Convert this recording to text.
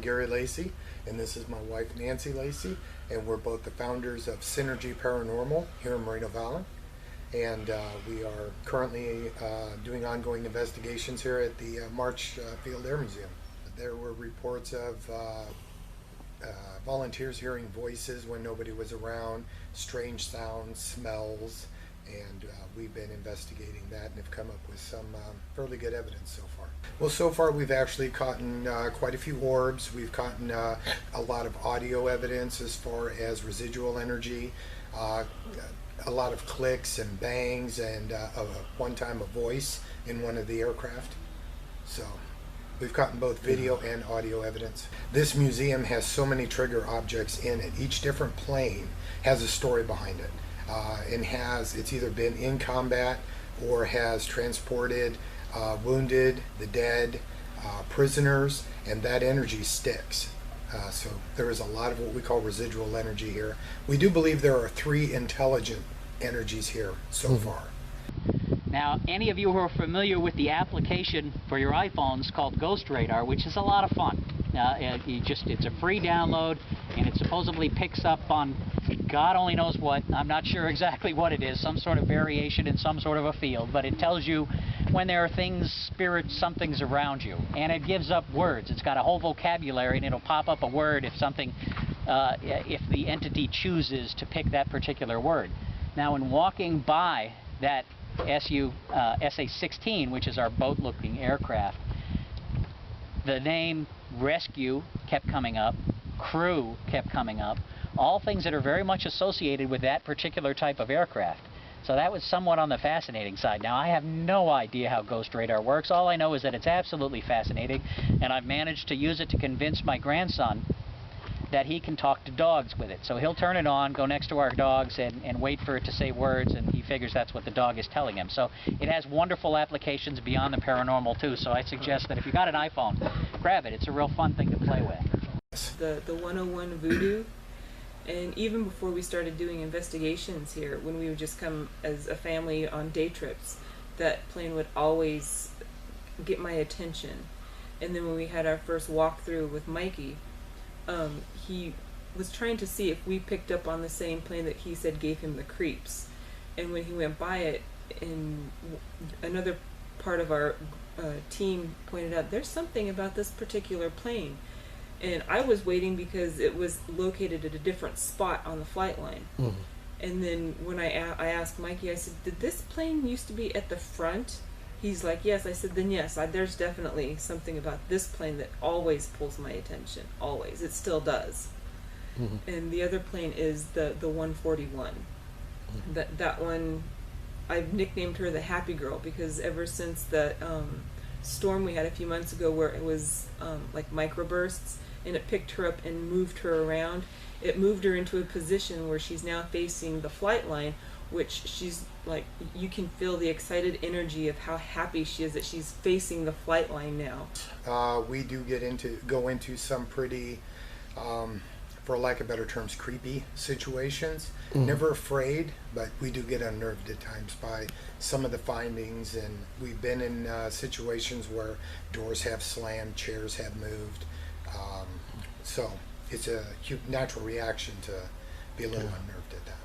Gary Lacey, and this is my wife Nancy Lacey, and we're both the founders of Synergy Paranormal here in Moreno Valley. And we are currently doing ongoing investigations here at the March Field Air Museum. There were reports of volunteers hearing voices when nobody was around, strange sounds, smells, and we've been investigating that and have come up with some fairly good evidence so far. Well, so far we've actually caught quite a few orbs. We've caught a lot of audio evidence as far as residual energy, a lot of clicks and bangs, and one time a voice in one of the aircraft. So we've gotten both video and audio evidence. This museum has so many trigger objects in it. Each different plane has a story behind it. And it's either been in combat or has transported wounded, the dead, prisoners, and that energy sticks. So there is a lot of what we call residual energy here. We do believe there are 3 intelligent energies here so far. Now, any of you who are familiar with the application for your iPhones called Ghost Radar, which is a lot of fun. It's a free download, and it supposedly picks up on God only knows what. I'm not sure exactly what it is, some sort of variation in some sort of a field, but it tells you when there are things, spirits, something's around you, and it gives up words. It's got a whole vocabulary, and it'll pop up a word if if the entity chooses to pick that particular word. Now, in walking by that SA-16, which is our boat-looking aircraft, the name rescue kept coming up, crew kept coming up, all things that are very much associated with that particular type of aircraft. So that was somewhat on the fascinating side. Now, I have no idea how Ghost Radar works. All I know is that it's absolutely fascinating, and I've managed to use it to convince my grandson that he can talk to dogs with it. So he'll turn it on, go next to our dogs, and wait for it to say words, and he figures that's what the dog is telling him. So it has wonderful applications beyond the paranormal, too. So I suggest that if you got an iPhone, grab it. It's a real fun thing to play with. The 101 Voodoo. And even before we started doing investigations here, when we would just come as a family on day trips, that plane would always get my attention. And then when we had our first walkthrough with Mikey, he was trying to see if we picked up on the same plane that he said gave him the creeps. And when he went by it, and another part of our team pointed out, there's something about this particular plane. And I was waiting because it was located at a different spot on the flight line. Mm-hmm. And then when I asked Mikey, I said, did this plane used to be at the front? He's like, yes. I said, then yes, there's definitely something about this plane that always pulls my attention. Always. It still does. Mm-hmm. And the other plane is the 141. Mm-hmm. That one, I've nicknamed her the Happy Girl, because ever since the storm we had a few months ago where it was like microbursts, and it picked her up and moved her around. It moved her into a position where she's now facing the flight line, which she's like, you can feel the excited energy of how happy she is that she's facing the flight line now. We do go into some pretty, for lack of better terms, creepy situations. Mm-hmm. Never afraid, but we do get unnerved at times by some of the findings, and we've been in situations where doors have slammed, chairs have moved. So it's a natural reaction to be a little unnerved at that.